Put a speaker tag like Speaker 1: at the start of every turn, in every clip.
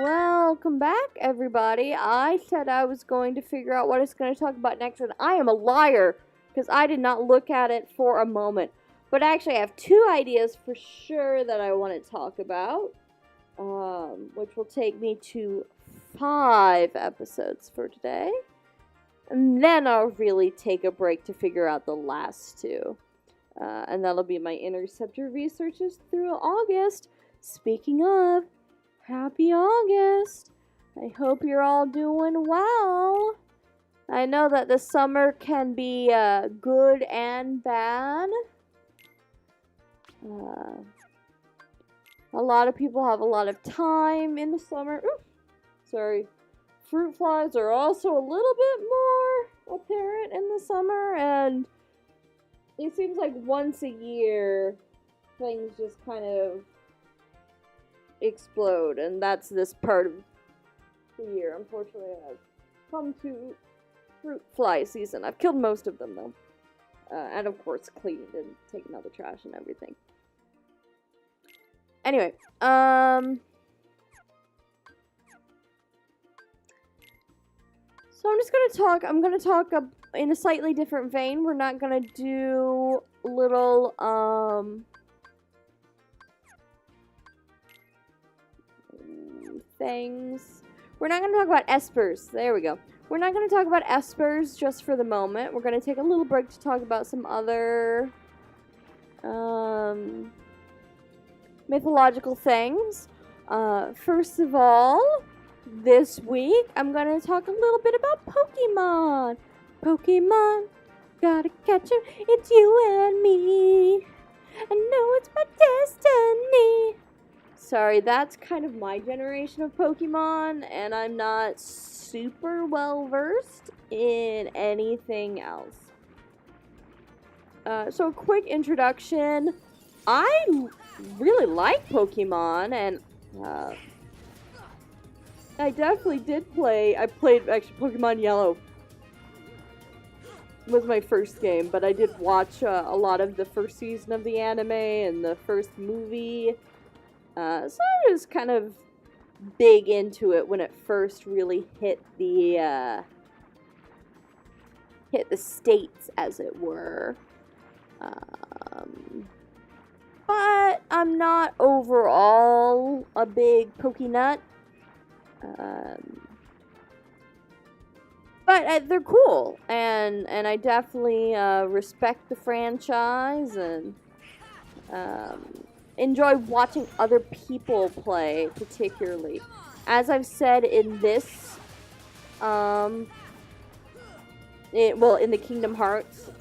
Speaker 1: Welcome back, everybody. I said I was going to figure out what it's going to talk about next, and I am a liar, because I did not look at it for a moment. But actually, I have two ideas for sure that I want to talk about, which will take me to 5 episodes for today. And then I'll really take a break to figure out the last 2. And that'll be my Interceptor researches through August. Speaking of, happy August! I hope you're all doing well. I know that the summer can be good and bad. A lot of people have a lot of time in the summer. Ooh, sorry. Fruit flies are also a little bit more apparent in the summer, and it seems like once a year things just kind of explode, and that's this part of the year. Unfortunately, I've come to fruit fly season. I've killed most of them, though. And of course cleaned and taken out the trash and everything. Anyway, so I'm gonna talk in a slightly different vein. We're not gonna do little, things. We're not gonna talk about espers. There we go. We're not gonna talk about espers just for the moment. We're gonna take a little break to talk about some other, mythological things. First of all, this week, I'm gonna talk a little bit about Pokemon. Pokemon, gotta catch 'em, it's you and me. I know it's my destiny. Sorry, that's kind of my generation of Pokemon, and I'm not super well versed in anything else. So a quick introduction. I really like Pokemon, and I definitely did play. I played actually Pokemon Yellow was my first game, but I did watch a lot of the first season of the anime and the first movie. So I was kind of big into it when it first really hit the States, as it were. But I'm not overall a big Pokenut. But they're cool, and I definitely respect the franchise and enjoy watching other people play, particularly. As I've said in this, in the Kingdom Hearts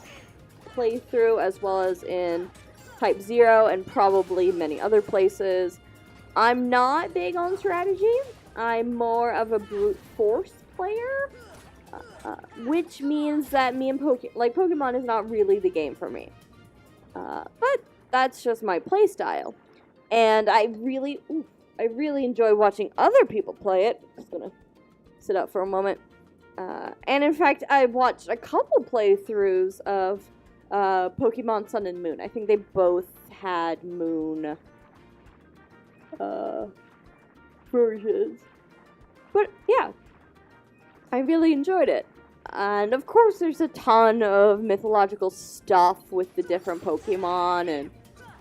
Speaker 1: playthrough, as well as in Type 0 and probably many other places, I'm not big on strategy. I'm more of a brute force player, which means that me and Pokemon is not really the game for me. But that's just my play style, and I really enjoy watching other people play it. Just gonna sit up for a moment. And in fact, I've watched a couple playthroughs of Pokemon Sun and Moon. I think they both had Moon versions. But yeah, I really enjoyed it. And of course, there's a ton of mythological stuff with the different Pokemon and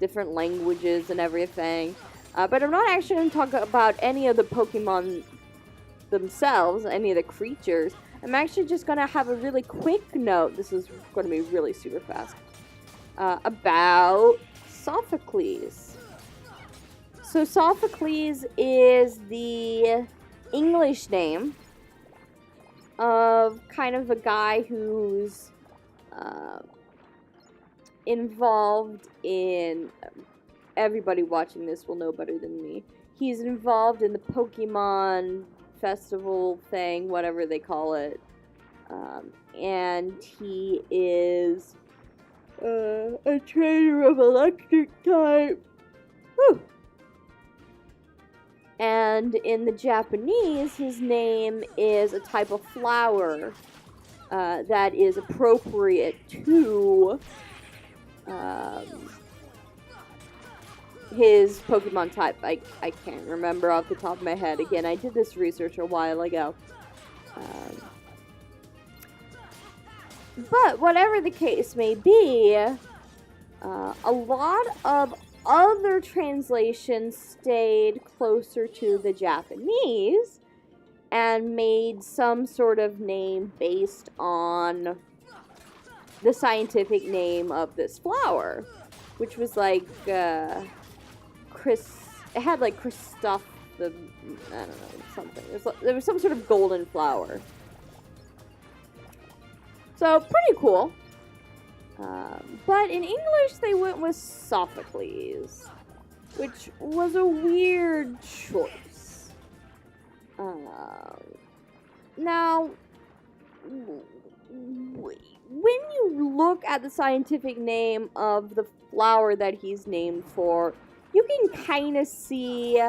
Speaker 1: different languages and everything. But I'm not actually going to talk about any of the Pokemon themselves, any of the creatures. I'm actually just going to have a really quick note. This is going to be really super fast. About Sophocles. So Sophocles is the English name of kind of a guy who's involved in, everybody watching this will know better than me, he's involved in the Pokemon festival thing, whatever they call it, and he is a trainer of electric type. Whew. And in the Japanese, his name is a type of flower that is appropriate to his Pokemon type. I can't remember off the top of my head. Again, I did this research a while ago. But whatever the case may be, a lot of other translations stayed closer to the Japanese and made some sort of name based on the scientific name of this flower, which was like it had like Christoph, I don't know, something. There was some sort of golden flower. So pretty cool. But in English, they went with Sophocles, which was a weird choice. Now, when you look at the scientific name of the flower that he's named for, you can kind of see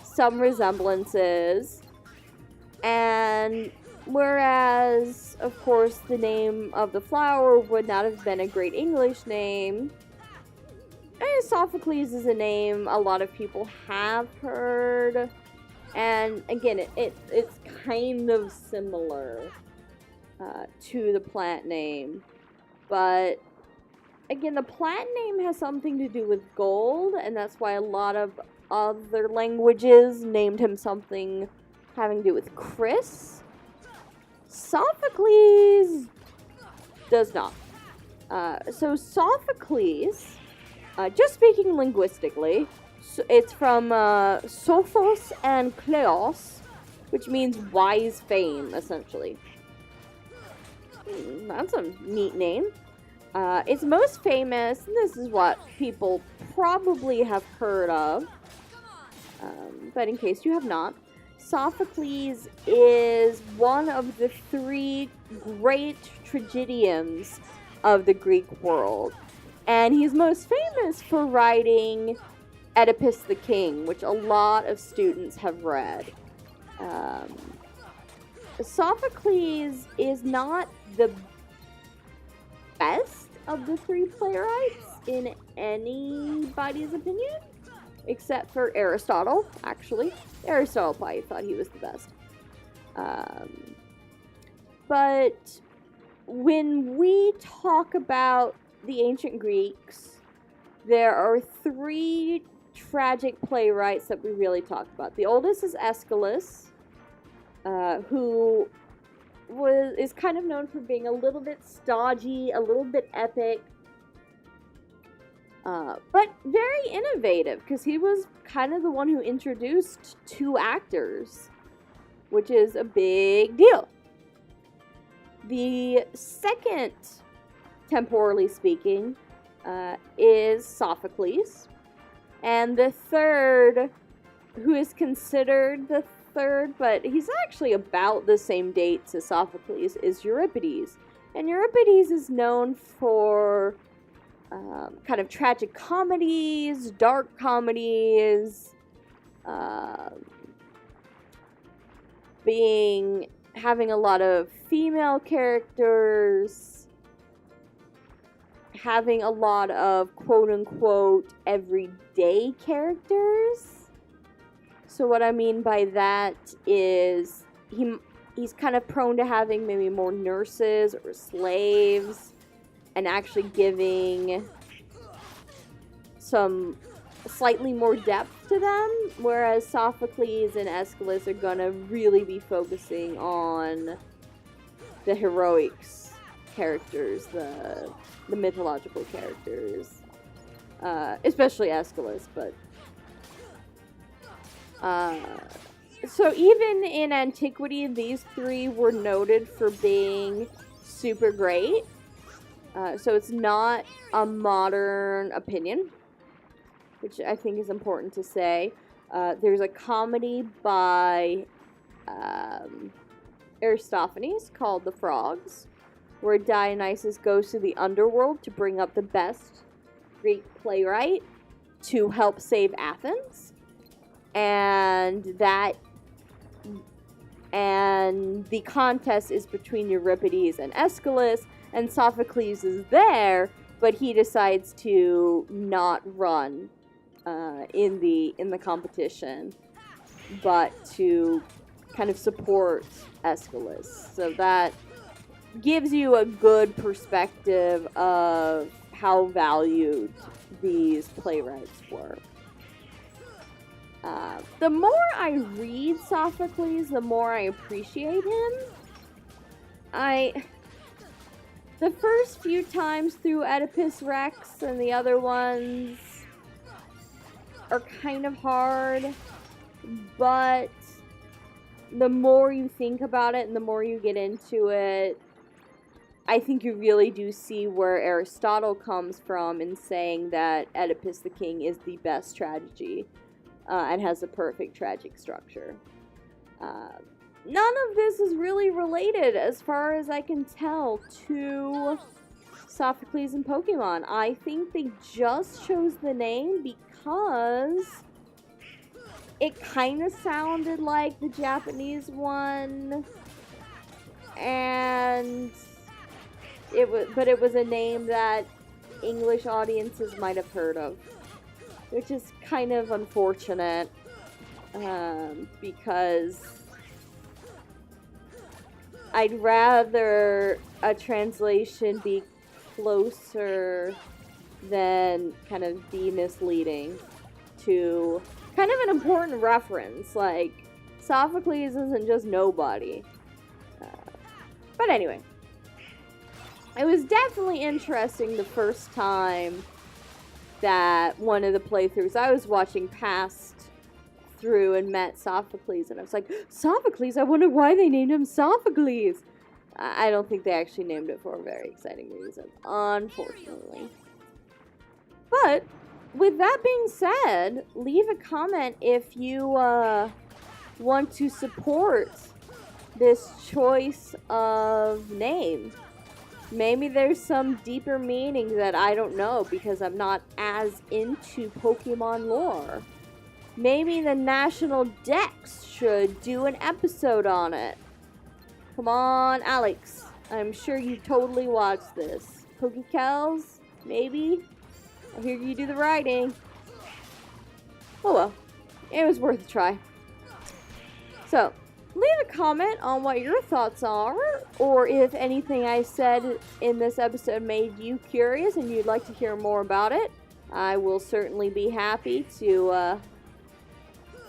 Speaker 1: some resemblances. And whereas, of course, the name of the flower would not have been a great English name, Sophocles is a name a lot of people have heard. And again, it's kind of similar to the plant name. But again, the plant name has something to do with gold, and that's why a lot of other languages named him something having to do with Chris. Sophocles does not. So Sophocles, just speaking linguistically, it's from Sophos and Kleos, which means wise fame, essentially. That's a neat name. It's most famous, and this is what people probably have heard of, but in case you have not, Sophocles is one of the three great tragedians of the Greek world. And he's most famous for writing Oedipus the King, which a lot of students have read. Sophocles is not the best of the three playwrights in anybody's opinion, except for Aristotle, actually. Aristotle probably thought he was the best. But when we talk about the ancient Greeks, there are three tragic playwrights that we really talk about. The oldest is Aeschylus, who is kind of known for being a little bit stodgy, a little bit epic, but very innovative, because he was kind of the one who introduced two actors, which is a big deal. The second, temporally speaking, is Sophocles. And the third, who is considered the third, but he's actually about the same dates as Sophocles, is Euripides. And Euripides is known for kind of tragic comedies, dark comedies, having a lot of female characters, having a lot of quote-unquote everyday characters. So what I mean by that is he's kind of prone to having maybe more nurses or slaves, and actually giving some slightly more depth to them, whereas Sophocles and Aeschylus are gonna really be focusing on the heroics characters, the mythological characters, especially Aeschylus. But so even in antiquity, these three were noted for being super great. So it's not a modern opinion, which I think is important to say. There's a comedy by Aristophanes called The Frogs, where Dionysus goes to the underworld to bring up the best Greek playwright to help save Athens. And the contest is between Euripides and Aeschylus, and Sophocles is there, but he decides to not run in the competition, but to kind of support Aeschylus. So that gives you a good perspective of how valued these playwrights were. The more I read Sophocles, the more I appreciate him. The first few times through Oedipus Rex and the other ones are kind of hard, but the more you think about it and the more you get into it, I think you really do see where Aristotle comes from in saying that Oedipus the King is the best tragedy and has the perfect tragic structure. None of this is really related, as far as I can tell, to Sophocles and Pokemon. I think they just chose the name because it kind of sounded like the Japanese one, and it was a name that English audiences might have heard of, which is kind of unfortunate, because I'd rather a translation be closer than kind of be misleading to kind of an important reference. Like, Sophocles isn't just nobody. But anyway, it was definitely interesting the first time that one of the playthroughs I was watching passed through and met Sophocles, and I was like, Sophocles? I wonder why they named him Sophocles. I don't think they actually named it for a very exciting reason, unfortunately. But with that being said, leave a comment if you want to support this choice of name. Maybe there's some deeper meaning that I don't know because I'm not as into Pokemon lore. Maybe the National Dex should do an episode on it. Come on, Alex. I'm sure you totally watched this. Pokekels? Maybe? I hear you do the writing. Oh well. It was worth a try. So, leave a comment on what your thoughts are, or if anything I said in this episode made you curious and you'd like to hear more about it. I will certainly be happy to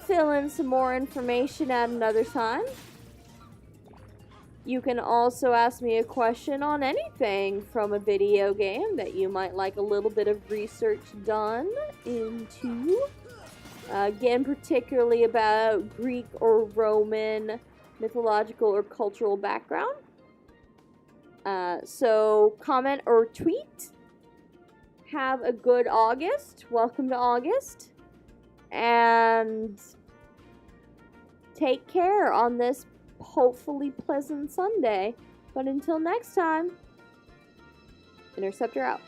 Speaker 1: fill in some more information at another time. You can also ask me a question on anything from a video game that you might like a little bit of research done into. Again, particularly about Greek or Roman mythological or cultural background. So comment or tweet. Have a good August. Welcome to August. And take care on this hopefully pleasant Sunday. But until next time, Interceptor out.